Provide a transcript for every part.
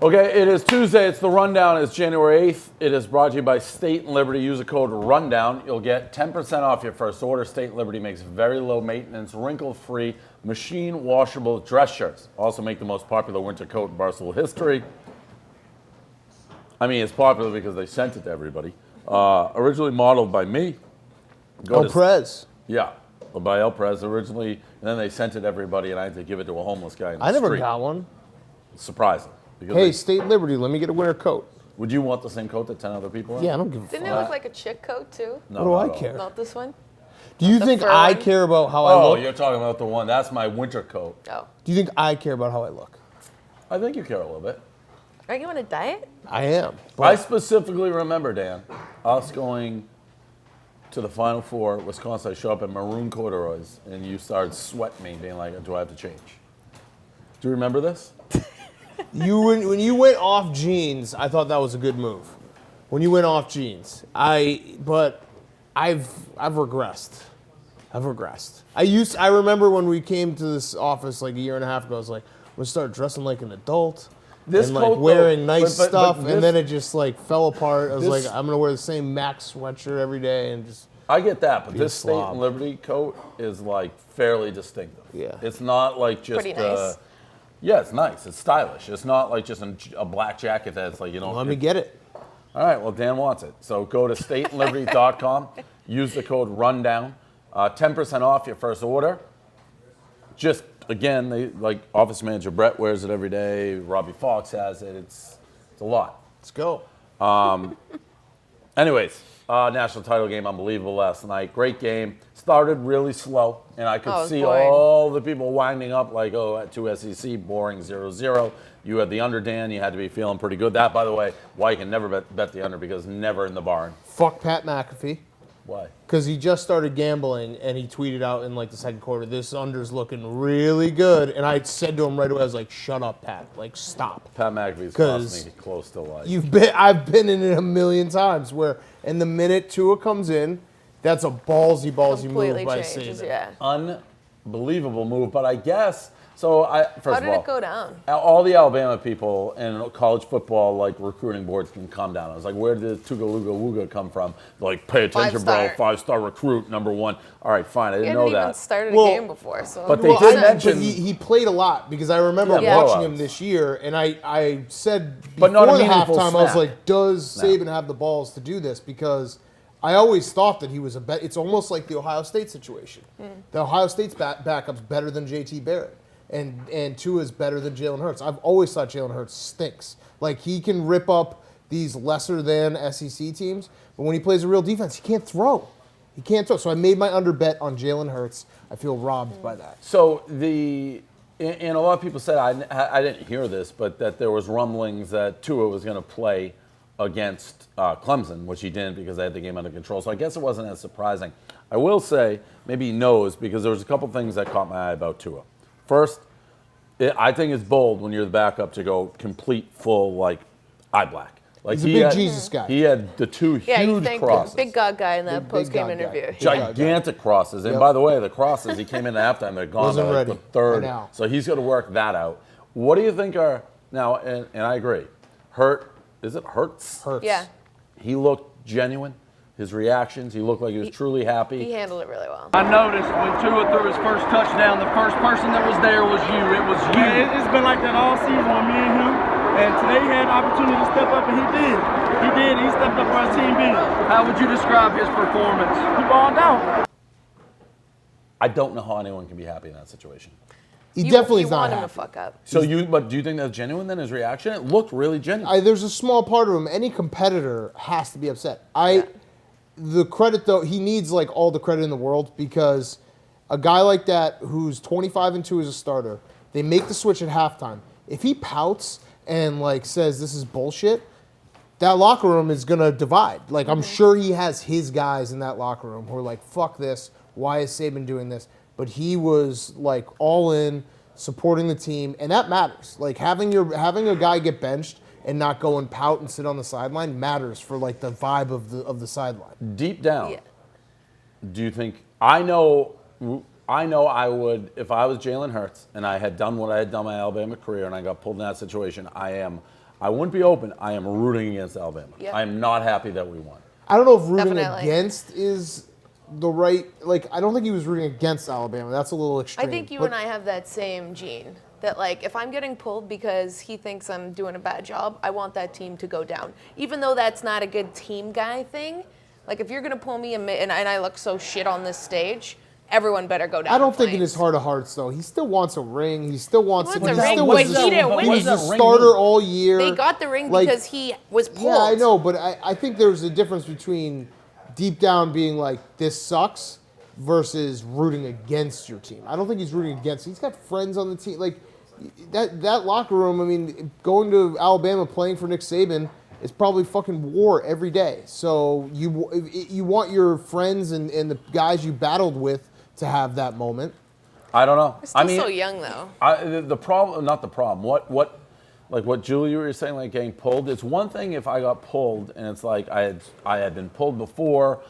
Okay, it is Tuesday. It's the Rundown. It's January 8th. It is brought to you by State and Liberty. Use the code RUNDOWN. You'll get 10% off your first order. State and Liberty makes very low maintenance, wrinkle-free, machine washable dress shirts. Also make the most popular winter coat in Barstool history. I mean, it's popular because they sent it to everybody. Originally modeled by me. El Prez. Yeah, by El Prez originally. And then they sent it to everybody, and I had to give it to a homeless guy in the I never street. got one. Surprising. Hey, State and Liberty, let me get a winter coat. Would you want the same coat that 10 other people have? Yeah, I don't give a fuck. Didn't it look like a chick coat too? No, What do not I care? Not this one? Do you think I care about how I Oh, look? you're talking about the one. That's my winter coat. Oh. Do you think I care about how I look? I think you care a little bit. Aren't you on a diet? I am. I specifically remember, Dan, us going to the Final Four at Wisconsin. I show up in maroon corduroys, and you started sweating me, being like, do I have to change? Do you remember this? When you went off jeans, I thought that was a good move. When you went off jeans, but I've regressed. I've regressed. I remember when we came to this office like a year and a half ago. I was like, I'm gonna start dressing like an adult. This and coat, like wearing though, nice but stuff, this- and then it just like fell apart. I was this- like, I'm gonna wear the same Max sweatshirt every day and just. I get that, but Be a this State slob. and Liberty coat is like fairly distinctive. Yeah. It's not like just Pretty nice. Yeah, it's nice. It's stylish. It's not like just a black jacket that's like, you know. Let me get it. All right, well, Dan wants it. So go to stateandliberty.com, use the code RUNDOWN, 10% off your first order. Just, again, they like office manager Brett wears it every day. Robbie Fox has it. It's a lot. Let's go. Anyways, national title game, unbelievable last night. Great game. Started really slow, and I Oh, it could was see boring. all the people winding up like, oh, at 2 SEC, boring, 0-0. You had the under, Dan. You had to be feeling pretty good. That, by the way, why you can never bet the under because never in the barn. Fuck Pat McAfee. Why? Because he just started gambling and he tweeted out in like the second quarter, this under's looking really good. And I said to him right away, I was like, shut up, Pat. Like, stop. Pat McAfee's 'Cause cost me close to life. I've been in it a million times where, and the minute Tua comes in, that's a ballsy Completely move by changes, Saban. yeah. Unbelievable move, but I guess so. First How of did all, it go down? all the Alabama people and college football like recruiting boards can calm down. I was like, where did Tuga Luga Wooga come from? Like, pay attention, bro. 5-star recruit, number one. All right, fine. I He didn't hadn't know even that. started Well, a game before, so. but they did mention. But he played a lot because I remember Yeah, watching blowouts. him this year, and I said But before not a the meaningful halftime, I was snap. like, does Saban have the balls to do this? Because I always thought that he was it's almost like the Ohio State situation. The Ohio State's backup's better than JT Barrett. And Tua's better than Jalen Hurts. I've always thought Jalen Hurts stinks. Like, he can rip up these lesser than SEC teams, but when he plays a real defense, he can't throw. He can't throw. So I made my under bet on Jalen Hurts. I feel robbed by that. So and a lot of people said, I didn't hear this, but that there was rumblings that Tua was going to play against Clemson, which he didn't because they had the game under control. So I guess it wasn't as surprising. I will say, maybe he knows, because there was a couple things that caught my eye about Tua. First, I think it's bold when you're the backup to go complete, full, like, eye black. Like, He's a big Jesus guy. He had the two yeah, you huge think crosses. big God guy in that Big post-game God guy. interview. Big Gigantic crosses. And Yep. by the way, the crosses, he came in at halftime, they're gone Wasn't by like ready. the third. I know. So he's going to work that out. What do you think are, now, and I agree, Hurts? Hurts. Yeah, He looked genuine. His reactions, he looked like he was truly happy. he handled it really well. I noticed when Tua threw his first touchdown, the first person that was there was you. It was you. It's been like that all season with me and him. And today he had an opportunity to step up, and he did. He did. He stepped up for his team beat. How would you describe his performance? He balled out. I don't know how anyone can be happy in that situation. He You definitely is not want him happy. to fuck up. But do you think that's genuine then, his reaction? It looked really genuine. There's a small part of him. Any competitor has to be upset. The credit, though, he needs like all the credit in the world, because a guy like that who's 25-2 as a starter, they make the switch at halftime. If he pouts and like says this is bullshit, that locker room is gonna divide. Like, I'm sure he has his guys in that locker room who are like, fuck this. Why is Saban doing this? But he was like all in, supporting the team, and that matters. Like, having a guy get benched and not go and pout and sit on the sideline matters for like the vibe of the sideline. Deep down, Yeah. do you think, I know I would, if I was Jalen Hurts and I had done what I had done my Alabama career and I got pulled in that situation, I wouldn't be open. I am rooting against Alabama. Yep. I am not happy that we won. I don't know if rooting Definitely. against is the right. Like, I don't think he was rooting against Alabama. That's a little I extreme. think you But and I have that same gene. That, like, if I'm getting pulled because he thinks I'm doing a bad job, I want that team to go down. Even though that's not a good team guy thing. Like, if you're going to pull me and I look so shit on this stage, everyone better go down. I don't in think in flames. his heart of hearts, though, he still wants a ring. He still wants He to. wants a he ring, still but was he the- didn't win he it. was the What does that ring starter mean? all year. They got the ring Like, because he was pulled. Yeah, I know, but I think there's a difference between deep down being like, this sucks, versus rooting against your team. I don't think he's rooting against. He's got friends on the team. Like, that locker room, I mean, going to Alabama playing for Nick Saban is probably fucking war every day. So you want your friends and the guys you battled with to have that moment. I don't know. We're still I mean, so young, though. the problem, not the problem. Like what Julie, you were saying, like getting pulled. It's one thing if I got pulled and it's like I had been pulled before.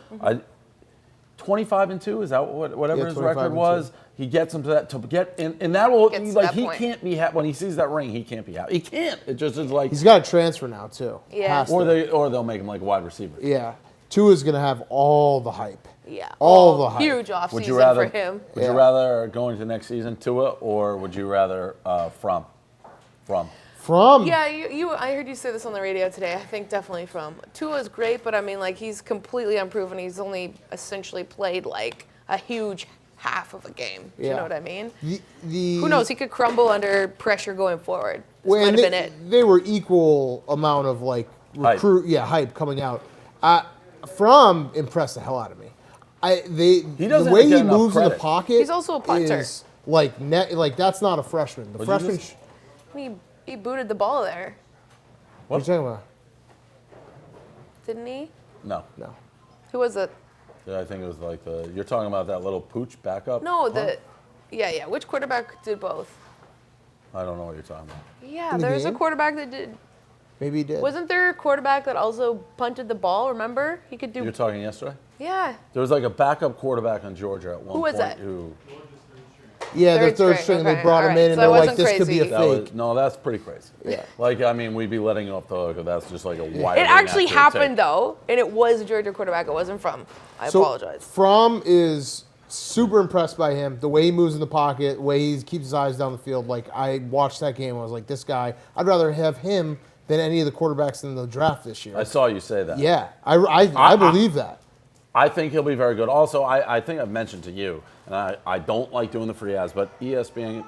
25-2 is that whatever Yeah, his 25-2. record was. He gets him to that and that will Gets to like that he point. can't be happy when he sees that ring. He can't be happy. He can't. It just is like He's got a transfer now too. Yeah. Has or to. they'll make him like a wide receiver. Yeah. Tua's gonna have all the hype. Yeah. All the hype. Huge offseason Would you rather for him. Would you rather go into next season Tua or would you rather from? Yeah, I heard you say this on the radio today. I think definitely from. Tua's great, but I mean, like, he's completely unproven. He's only essentially played, like, a huge half of a game. Do you Yeah. know what I mean? The Who knows? He could crumble under pressure going forward. This Well, might and have been it. they were equal amount of like Hype. hype coming out. From impressed the hell out of me. The doesn't way get he enough moves in the credit. pocket. He's also a punter. Is like that's not a freshman. The What'd you freshman. just- He booted the ball there, What are you talking about? didn't he? No. No. Who was it? I think it was like you're talking about that little pooch backup? No, Huh? yeah. Which quarterback did both? I don't know what you're talking about. Yeah, In the there's a game? quarterback that did. Maybe he did. Wasn't there a quarterback that also punted the ball? Remember, he could do. You're talking yesterday? Yeah. There was like a backup quarterback on Georgia at one Who was point that? who Yeah, the Third third string, string. They okay, brought him alright, in, and so they're it like, wasn't "This could be a crazy. that fake." was, no, that's pretty crazy. Yeah. Like, I mean, we'd be letting you off the hook if that's just like a wide It actually inaccurate happened take. though, and it was a Georgia quarterback. It wasn't from. I So apologize. Fromm is super impressed by him. The way he moves in the pocket, the way he keeps his eyes down the field. Like, I watched that game, I was like, this guy. I'd rather have him than any of the quarterbacks in the draft this year. I saw you say that. Yeah, I believe that. I think he'll be very good. Also, I think I've mentioned to you, and I don't like doing the free ads, but ESPN,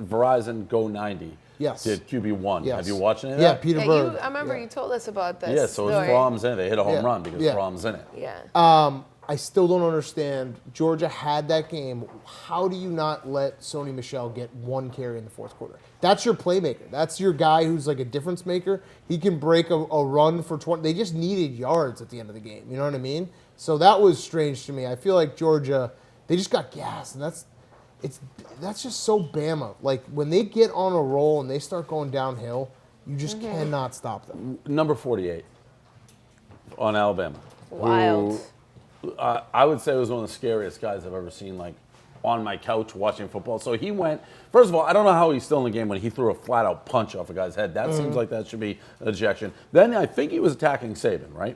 Verizon Go 90 Yes. did QB1. Yes. Have you watched any of Yeah, that? Peter Yeah, Bird. I remember you told us about this. Yeah, so it's story. Fromm's in it. They hit a home Yeah. run because Yeah. Fromm's in it. Yeah. I still don't understand. Georgia had that game. How do you not let Sony Michel get one carry in the fourth quarter? That's your playmaker. That's your guy who's like a difference maker. He can break a run for 20. They just needed yards at the end of the game. You know what I mean? So that was strange to me. I feel like Georgia, they just got gas, and that's just so Bama. Like, when they get on a roll and they start going downhill, you just cannot stop them. Number 48 on Alabama. Wild. Who, I would say was one of the scariest guys I've ever seen, like, on my couch watching football. So he went, first of all, I don't know how he's still in the game when he threw a flat-out punch off a guy's head. That seems like that should be an ejection. Then I think he was attacking Saban, right?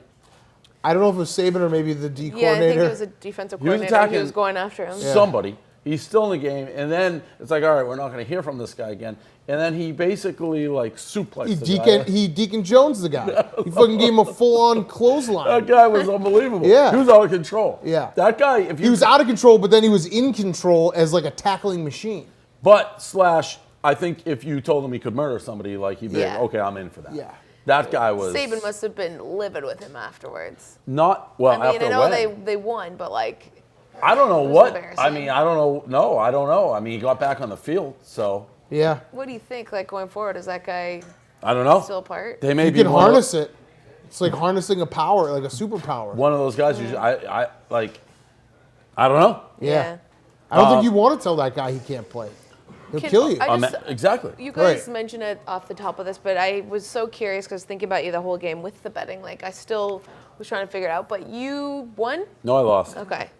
I don't know if it was Saban or maybe the D Yeah, I think coordinator. it was a defensive He was coordinator. attacking He was going after him. somebody. He's still in the game. And then it's like, all right, we're not going to hear from this guy again. And then he basically, like, suplexed the guy. He Deacon Jones the guy. He fucking gave him a full-on clothesline. That guy was unbelievable. Yeah. He was out of control. Yeah. That guy, if you He was out of control, but then he was in control as like a tackling machine. But I think if you told him he could murder somebody, like he'd be Yeah. like, okay, I'm in for that. Yeah. That guy was Saban must have been livid with him afterwards. not well. I mean, after I know when? they won, but like, I don't know was what. embarrassing. I mean, I don't know. No, I don't know. I mean, he got back on the field, so Yeah. what do you think? Like going forward, is that guy I don't know. still apart? They may You be can one of- harness it. It's like harnessing a power, like a superpower. One of those guys. You should, I like. I don't know. Yeah. I don't think you want to tell that guy he can't play. He'll Can- kill you. I just- Exactly. You guys Right. mentioned it off the top of this, but I was so curious because thinking about you the whole game with the betting, like I still was trying to figure it out. But you won? No, I lost. Okay.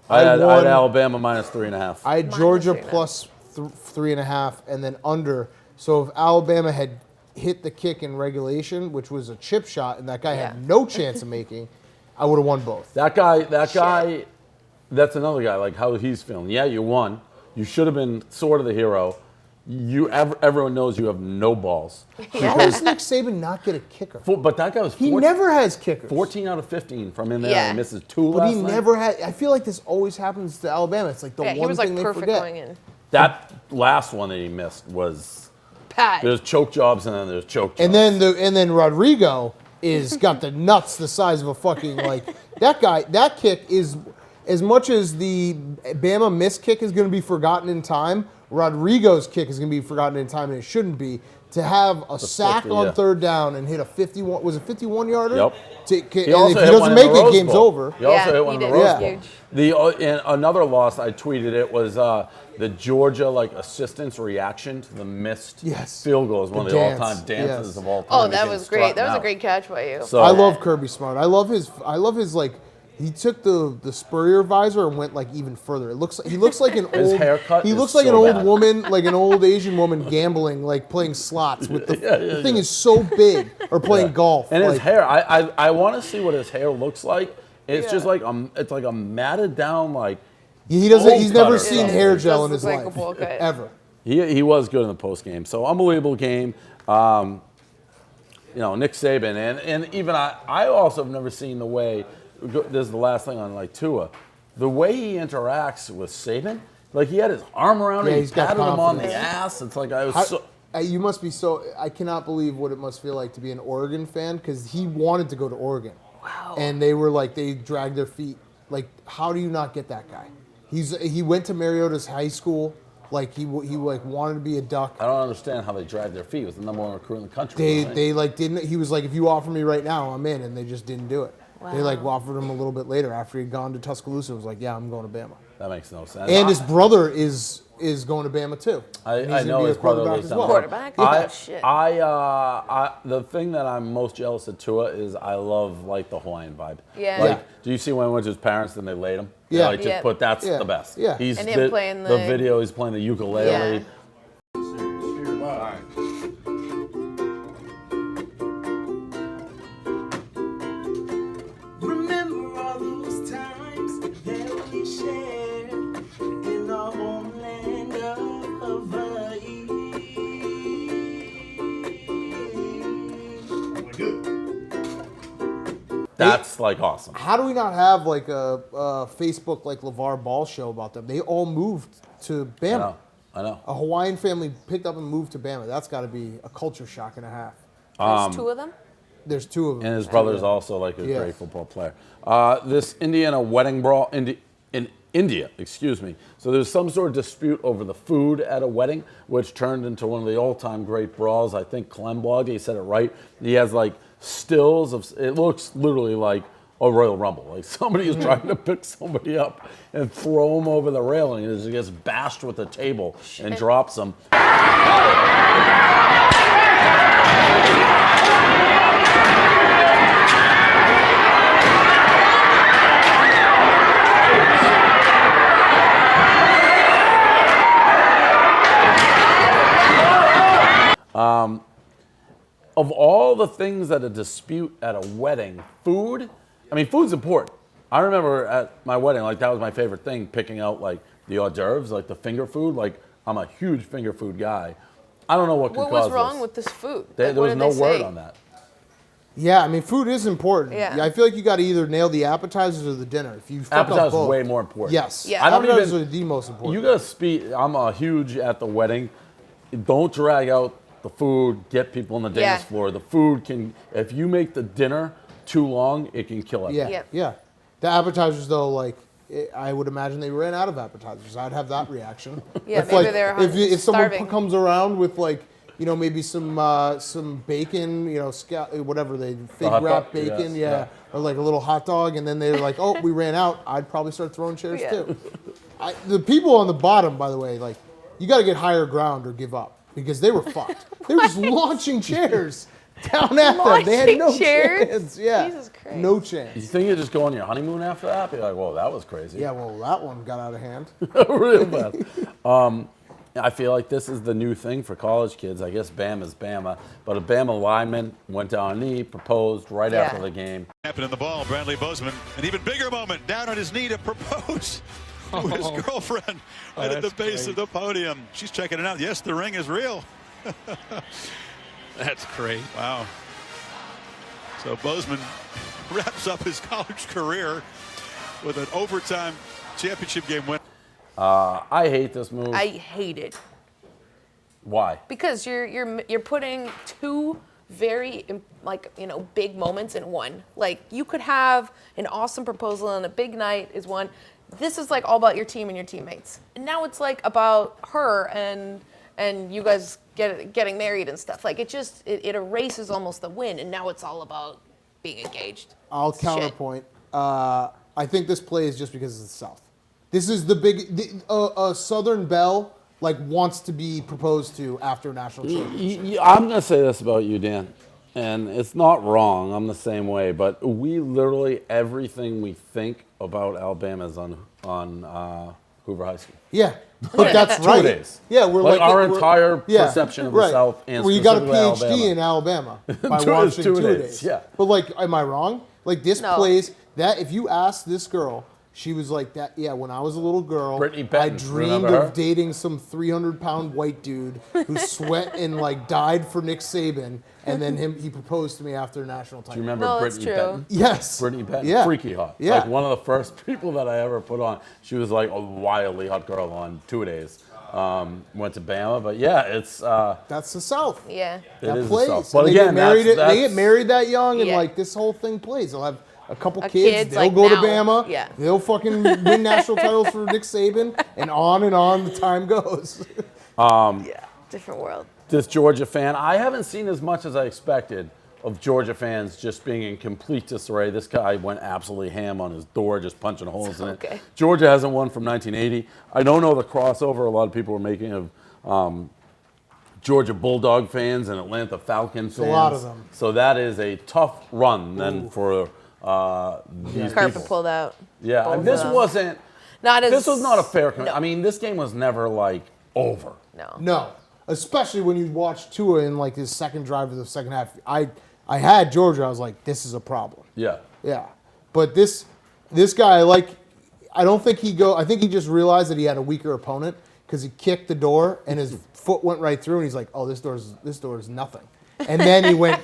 I had won. Alabama minus 3.5. I had Minus Georgia 3.5. plus 3.5 and then under. So if Alabama had hit the kick in regulation, which was a chip shot, and that guy Yeah. had no chance of making, I would have won both. That guy, that's another guy, like how he's feeling. Yeah, you won. You should have been sort of the hero. Everyone knows you have no balls. How does Nick Saban not get a kicker? But that guy was He never has kickers. 14 out of 15 from in there. Yeah. And misses 2 But last he night. never had. I feel like this always happens to Alabama. It's like the Yeah, he one was thing like they perfect forget. going in. That last one that he missed was Pat. there's choke jobs and then there's choke jobs. And then Rodrigo is got the nuts the size of a fucking like that guy. That kick is as much as the Bama miss kick is going to be forgotten in time. Rodrigo's kick is going to be forgotten in time, and it shouldn't be. To have a sack 50, on yeah. third down and hit a 51, was it 51 yarder? Yep. And if he also hit one doesn't in make the it, Rose game's Bowl. over. He also Yeah, hit one he in the did. Rose Huge. Bowl. And another loss, I tweeted it, was the Georgia assistant's reaction to the missed Yes. field goal is one The of the dance. all-time dances Yes. of all time. Oh, He that came was great. strutting That was a out. great catch by you. So I love Kirby Smart. I love his like. He took the Spurrier visor and went even further. He looks like an His old. haircut He is looks like so an old bad. woman, like an old Asian woman gambling, playing slots with the thing is so big, or playing golf. And his like- hair, I want to see what his hair looks like. It's just it's like a matted down He doesn't. bowl He's never cutter. seen Yeah, hair it gel does in his look like a life bowl cut. ever. He was good in the post game. So unbelievable game. Nick Saban and even I also have never seen the way. This is the last thing on Tua, the way he interacts with Saban. He had his arm around him, he he's got patted him on the confidence. ass. It's like I was so. You must be so. I cannot believe what it must feel like to be an Oregon fan, because he wanted to go to Oregon. Wow. And they were they dragged their feet. How do you not get that guy? He went to Mariota's high school. He wanted to be a Duck. I don't understand how they dragged their feet. It was the number one recruit in the country. They didn't. He was like, if you offer me right now, I'm in, and they just didn't do it. They offered him a little bit later after he'd gone to Tuscaloosa. And was like, yeah, I'm going to Bama. That makes no sense. And his brother is going to Bama too. I And he's gonna know be a his brother quarterback lives as down well. the road. Quarterback? I, Oh, shit. the thing that I'm most jealous of Tua is I love the Hawaiian vibe. Yeah. Yeah. Do you see when he went to his parents and they laid him? Yeah. Just Yeah. put that's Yeah. the best. Yeah. He's And him playing the the- video. He's playing the ukulele. Yeah. Remember all those times that we shared in our homeland of Hawaii. That's awesome. How do we not have a Facebook LeVar Ball show about them? They all moved to Bama. I know. A Hawaiian family picked up and moved to Bama. That's got to be a culture shock and a half. There's 2 of them? There's 2 of them. And his brother's also a Yeah. great football player. This Indiana wedding brawl in India, excuse me. So there's some sort of dispute over the food at a wedding, which turned into one of the all-time great brawls. I think Clem blogged, he said it right. He has stills of, it looks literally like a Royal Rumble. Somebody is trying to pick somebody up and throw him over the railing, and he gets bashed with the table and drops him. Of all the things at a dispute at a wedding, food's important. I remember at my wedding, that was my favorite thing, picking out the hors d'oeuvres, the finger food. I'm a huge finger food guy. I don't know what could What cause was wrong this. with this food? There What was did no they word say? on that. Yeah, food is important. Yeah. I feel like you got to either nail the appetizers or the dinner. If you fuck up Appetizers both, way more important. Yes. Yeah. I don't Appetizers even. are the most important. You gotta speak. I'm a huge at the wedding. Don't drag out the food. Get people on the dance Yeah. floor. The food can. If you make the dinner too long, it can kill it. Yeah, Yep. yeah. The appetizers, though, I would imagine they ran out of appetizers. I'd have that reaction. Yeah, if, maybe they're if someone starving. comes around with maybe some bacon, whatever they fig hot wrap dog? bacon, Yes, or a little hot dog, and then they're like, oh, we ran out. I'd probably start throwing chairs Yeah. too. The people on the bottom, by the way, you got to get higher ground or give up, because they were fucked. They were just launching chairs down at them. They had no Launching chairs? chance. Yeah, Jesus Christ. no You chance. think you just go on your honeymoon after that? Be like, whoa, that was crazy. Yeah, well, that one got out of hand. Real bad. I feel like this is the new thing for college kids. I guess Bama's Bama, but a Bama lineman went down on a knee, proposed right after the game. Happened in the ball, Bradley Bozeman, an even bigger moment, down on his knee to propose to his girlfriend right at the base of the podium. She's checking it out. Yes, the ring is real. That's great. Wow. So Bozeman wraps up his college career with an overtime championship game win. I hate this move. I hate it Why? because you're putting two very big moments in one. Like you could have an awesome proposal and a big night is one. This is like all about your team and your teammates. And now it's like about her and you guys getting married and stuff. Like it erases almost the win, and now it's all about being engaged. I'll It's shit. counterpoint. I think this play is just because it's the South. This is a Southern belle wants to be proposed to after a national championship. I'm going to say this about you, Dan, and it's not wrong. I'm the same way, but we literally everything we think about Alabama is on Hoover High School. Yeah, but that's right. 2 days. Yeah, we're like our we're- entire yeah, perception of right. the South and well, you got a specifically PhD Alabama. in Alabama by Two is watching 2 2 days, days. yeah. But am I wrong? This No. plays that. If you ask this girl, she was like that. Yeah, when I was a little girl, Brittany I Benton, dreamed remember her? of dating some 300-pound white dude who sweat and died for Nick Saban, and then he proposed to me after a national title. Do you remember No, that's Brittany true. Benton? Yes. Brittany Benton, Yeah. freaky hot. Yeah. Like one of the first people that I ever put on. She was like a wildly hot girl on 2 days. Went to Bama, but yeah, it's That's the South. Yeah. That is the plays. South. And But they again, get married. that's- They get married that young, and Yeah. this whole thing plays. They'll have a couple A kids. kids, They'll go to now. Bama. Yeah. They'll fucking win national titles for Nick Saban, and on the time goes. Yeah. Different world. this Georgia fan. I haven't seen as much as I expected of Georgia fans just being in complete disarray. This guy went absolutely ham on his door, just punching holes in it. Okay. Georgia hasn't won from 1980. I don't know the crossover a lot of people were making of Georgia Bulldog fans and Atlanta Falcons fans. a lot of them. So that is a tough run then for these Carpet people. pulled out. Yeah, Both and this of them. wasn't. Not as. This was not a fair. No. I mean, this game was never over. No. No, especially when you watch Tua in his second drive of the second half. I had Georgia. I was like, this is a problem. Yeah. Yeah, but this guy, I don't think I think he just realized that he had a weaker opponent because he kicked the door and his foot went right through, and he's like, oh, this door is nothing. And then he went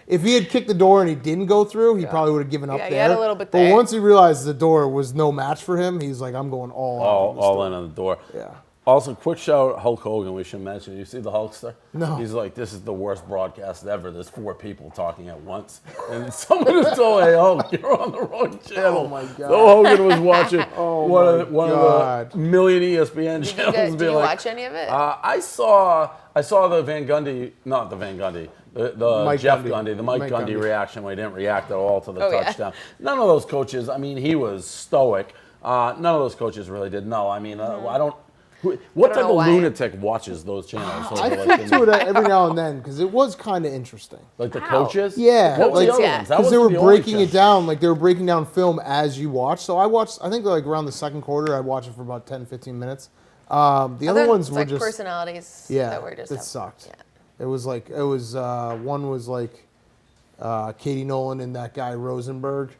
if he had kicked the door and he didn't go through, he probably would have given up Yeah, there. he had a little bit but there. once he realized the door was no match for him, he's like, I'm going all out on this All door. in on the door. Yeah. Also, quick shout out Hulk Hogan. We should mention. You see the Hulkster? No. He's like, this is the worst broadcast ever. There's 4 people talking at once, and someone just told, "Hey Hulk, you're on the wrong channel." Oh, my God. So Hogan was watching one of God. the million ESPN Did you, channels. guys, did being you like, watch any of it? I saw the Van Gundy, not the Van Gundy, the Mike Jeff Gundy. Gundy, the Mike Mike Gundy Gundy. reaction where he didn't react at all to the Oh, yeah. touchdown. None of those coaches. I mean, he was stoic. None of those coaches really did. No, I mean, I don't. What I don't type know of why. lunatic watches those channels? I flip to it every now and then because it was kind of interesting. Like the How? coaches? Yeah, What were the other yeah. ones? That Because they were wasn't the only breaking it channel. down, they were breaking down film as you watch. So I watched, I think around the second quarter, I watched it for about 10, 15 minutes. The other ones were just personalities yeah, that were just. that sucked. Yeah. It was one was Katie Nolan and that guy Rosenberg,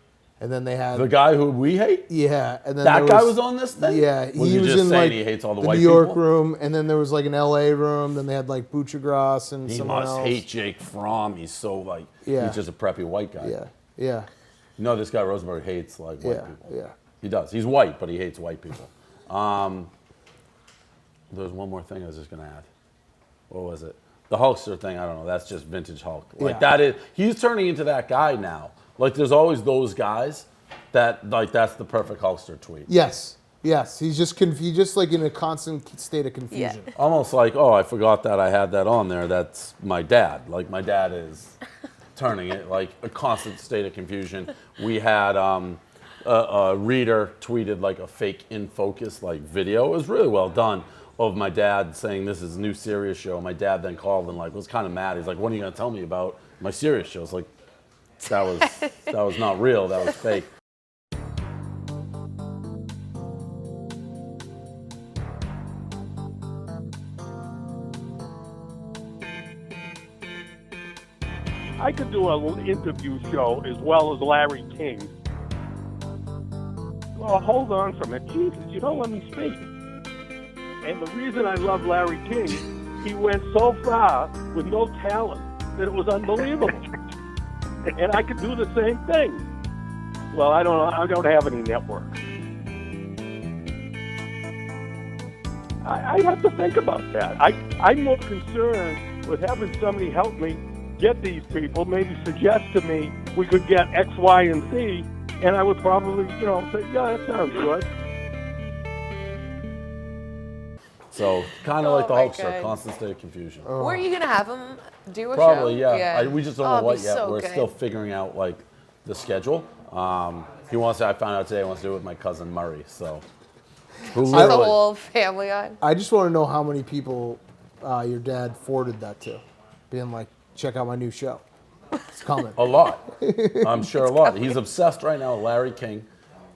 and then they had The guy who we hate? yeah, and then That there guy was on this thing? Yeah, Was he was just in saying he hates all the white New York people? room, and then there was an L.A. room. Then they had Butchergrass and He someone must else. hate Jake Fromm. He's so Yeah. he's just a preppy white guy. Yeah, yeah, You know, this guy Rosenberg hates white yeah, people. yeah. He does. He's white, but he hates white people. There's one more thing I was just going to add. What was it? The Hulkster thing, I don't know. That's just vintage Hulk. Yeah. That is, he's turning into that guy now. There's always those guys that, that's the perfect Hulkster tweet. Yes, yes. He's just in a constant state of confusion. Yeah. Almost like, oh, I forgot that I had that on there. That's my dad. My dad is turning it a constant state of confusion. We had a reader tweeted a fake in focus video. It was really well done of my dad saying this is a new Sirius show. My dad then called and was kind of mad. He's like, "What are you going to tell me about my Sirius show?" It's that was not real. That was fake. I could do an interview show as well as Larry King. Well, hold on for a minute. Jesus, you don't let me speak. And the reason I love Larry King, he went so far with no talent that it was unbelievable. And I could do the same thing. Well, I don't have any network. I have to think about that. I'm more concerned with having somebody help me get these people, maybe suggest to me we could get X, Y, and Z, and I would probably, say, yeah, that sounds good. So kind of like the my Hulkster, God. constant state of confusion. Were you gonna have him do a Probably, show? yeah. We just don't Oh, know it'd what be yet. so We're good. still figuring out like the schedule. He wants to. I found out today. He wants to do it with my cousin Murray. So, who With the literally, whole family on. I just want to know how many people your dad forwarded that to, being like, check out my new show. It's coming. a lot. I'm sure a lot. He's obsessed right now with Larry King,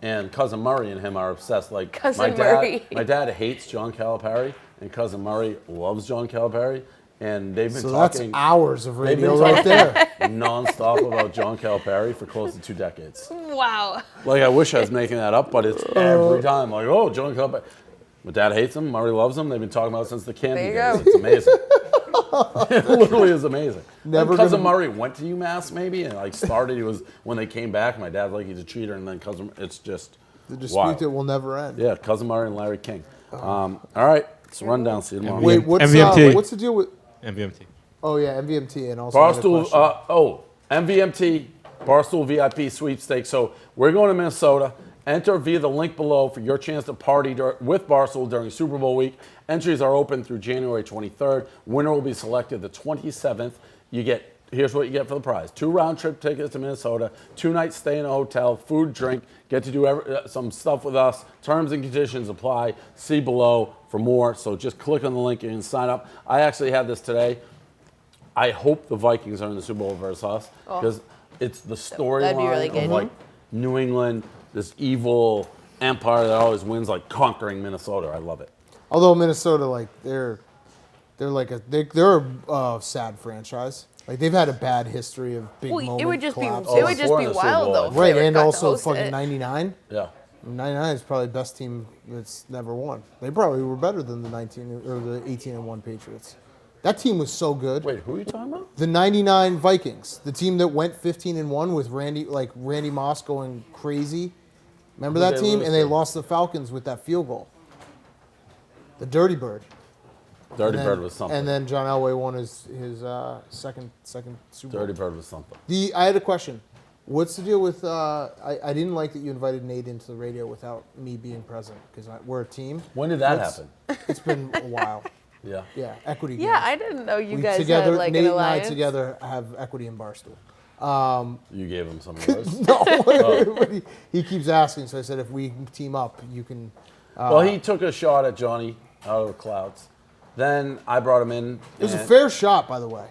and cousin Murray and him are obsessed. Like Cousin my dad. Murray. My dad hates John Calipari, and cousin Murray loves John Calipari, and they've been So that's talking. hours of They've been radio right there. nonstop about John Calipari for close to 2 decades. Wow. Like, I wish I was making that up, but it's every time. Like, oh, John Calipari. My dad hates him. Murray loves him. They've been talking about it since the Candy There you days. go. It's amazing. It literally is amazing. Never When cousin gonna- Murray went to UMass, maybe, and like started. He was when they came back. My dad's like, he's a cheater, and then cousin. It's just The dispute wild. that will never end. Yeah, cousin Murray and Larry King. All right, it's a rundown. See you tomorrow. Wait, what's the deal with? MVMT. Oh yeah, MVMT, and also another Barstool, question. MVMT, Barstool VIP sweepstakes. So we're going to Minnesota. Enter via the link below for your chance to party with Barstool during Super Bowl week. Entries are open through January 23rd. Winner will be selected the 27th. Here's what you get for the prize. 2 round-trip tickets to Minnesota, 2 nights stay in a hotel, food, drink, get to do some stuff with us. Terms and conditions apply. See below for more. So just click on the link and sign up. I actually had this today. I hope the Vikings are in the Super Bowl versus us because it's the That'd be really storyline good. of like New England, this evil empire that always wins, like conquering Minnesota. I love it. Although Minnesota, like they're a sad franchise. Like they've had a bad history of big Well, moment it would just be collapses. it would just Four be in the Super wild Bowl, though. I if think. Right, they were and got to also host fucking it. 99. Yeah. 99 is probably the best team that's never won. They probably were better than the 19 or the 18-1 Patriots. That team was so good. Wait, who are you talking about? The 99 Vikings, the team that went 15-1 with Randy Moss going crazy. Remember Who'd that they team? lose And they to? lost the Falcons with that field goal. The Dirty Bird was something. And then John Elway won his second Super Bowl. Dirty Bird was something. I had a question. What's the deal with? I didn't like that you invited Nate into the radio without me being present because we're a team. When did that happen? It's been a while. Yeah. Yeah, equity. Yeah, games. I didn't know you We guys together, had like Nate an and I alliance. together have equity in Barstool. You gave him some of yours. No, but he keeps asking. So I said, if we team up, you can. Well, he took a shot at Johnny out of the clouds. Then I brought him in. It was a fair shot, by the way.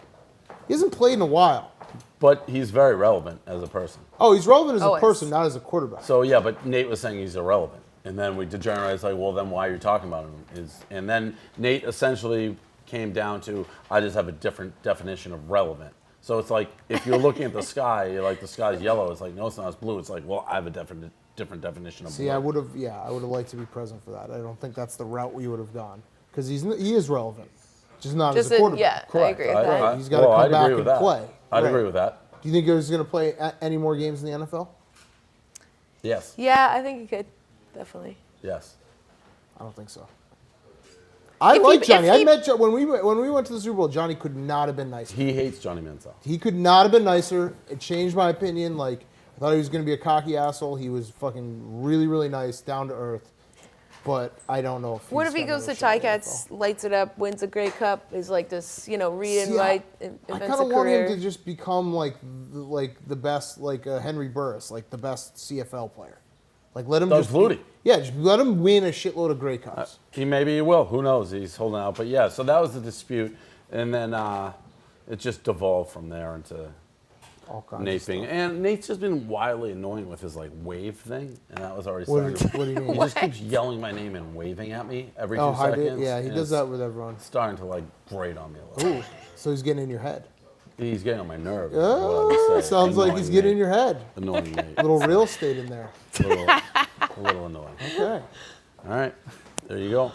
He hasn't played in a while. But he's very relevant as a person. Oh, he's relevant as a Always. person, not as a quarterback. So, yeah, but Nate was saying he's irrelevant. And then we degenerated, like, well, then why are you talking about him? And then Nate essentially came down to, I just have a different definition of relevant. So it's like, if you're looking at the sky, you're like, the sky's yellow. It's like, no, it's not, it's blue. It's like, well, I have a different definition of blue. See, I would have liked to be present for that. I don't think that's the route we would have gone because he is relevant, just not as a quarterback. Yeah, I agree with that. He's gotta come back and play. I'd Right. agree with that. Do you think he's going to play any more games in the NFL? Yes. Yeah, I think you could definitely. Yes. I don't think so. I If like he- Johnny. if I he- met when we went to the Super Bowl. Johnny could not have been nicer. He hates Johnny Manziel. He could not have been nicer. It changed my opinion. Like I thought he was going to be a cocky asshole. He was fucking really, really nice, down to earth. But I don't know if. What he's if he got goes to another shot in the Ticats, lights it up, wins a Grey Cup, is like this, re-invite, I invents kind a of want career? him to just become like the best, like Henry Burris, like the best CFL player. Like let him Doug just Flutie. just let him win a shitload of Grey Cups. Maybe he will. Who knows? He's holding out. But yeah, so that was the dispute. And then it just devolved from there into All kinds Nate of being. stuff. And Nate's just been wildly annoying with his like wave thing. And that was already What starting. do you mean? He just keeps yelling my name and waving at me every 2 hi, seconds. yeah, he and does it's that with everyone. starting to like grate on me a little. Ooh, so he's getting in your head. He's getting on my nerves. is what I would Oh, say. sounds like Annoying he's getting me. in your head. Annoying me. Little real estate in there. A little annoying. Okay. All right. There you go.